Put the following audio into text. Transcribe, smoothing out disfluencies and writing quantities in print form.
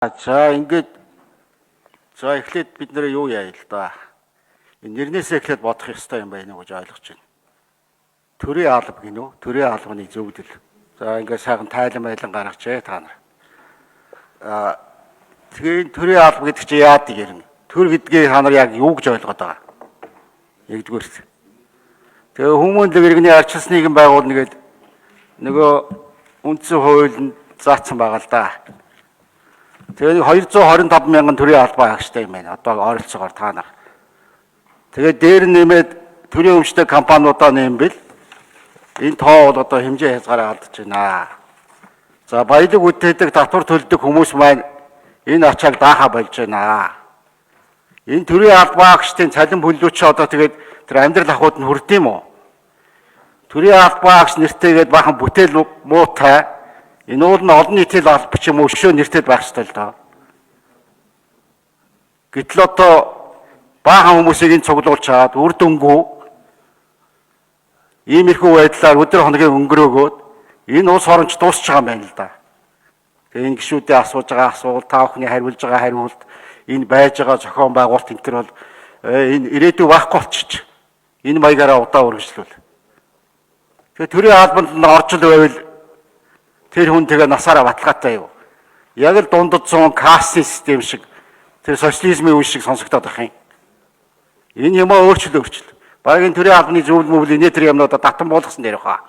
За ингээд эхлээд бид нэр юу яа л да. Нэрнээсээ эхлээд бодох ёстой юм байна уу гэж ойлгож байна. Төрийн алба гинөө, төрийн албаны зөвлөл. За ингээд сайхан тайлан байлан гаргачээ та нар. Тэгээ төрийн алба гэдэг чинь яад гэрнэ. Төр гэдгийг та нар яг юу гэж ойлгоод байгаа? Нэгдүгээрт. Тэгээ хүмүүн л иргэний арчилсан нийгэм байгуулна гэдэг нөгөө үндсэн хуулинд заасан байгаа л да. Тэгээ 225 мянган төрийн албаа агчтай юм байна. Одоо ойролцоогоор та нар. Тэгээ дээр нэмээд төрийн өмчтэй компаниудаа нэмбэл энэ тоо бол одоо хэмжээ хязгаараа алдаж байна. За баялаг үтээдэг татвар төлдөг хүмүүс маань энэ ачааг даахаа болж байна. Энэ төрийн албаа агчдын цалин бүлүүч одоо тэгээд тэр амьдрал ахуйд нь хүрд юм уу? Төрийн албаа агч нэртэйгээд бахан бүтээл муутай энэ уул нь олон нийтийн алба ч юм уу өшөө нэртэд байх ёстой л доо. Гэтэл одоо баахан хүмүүсийг энэ цуглуулж чаад үр дүнгүй иймэрхүү байдлаар өдөр хоногийн өнгөрөөгөөд энэ улс оронч дуусч байгаа юм байна л да. Тэгээ энэ гишүүдээ асууж байгаа асуулт, та бүхний хариулж байгаа хариулт, энэ байж байгаа зохион байгуулалт энэ төр бол энэ ирээдүй байхгүй болчих. Энэ маягаараа удаа үргэлжлүүл. Тэгээ төрийн албанд нь орж ил байвал тэр хүн тэгээ насаараа баталгаатай юу? Яг л дундад зүүн кастын систем шиг тэр социализмын үе шиг сонсогдоод байх юм. Энэ юмаа өөрчлөл. Багийн төрийн албаны зөвлөл мөвл инээ тэр юмнуудаа татан буулгасан дээр хаа.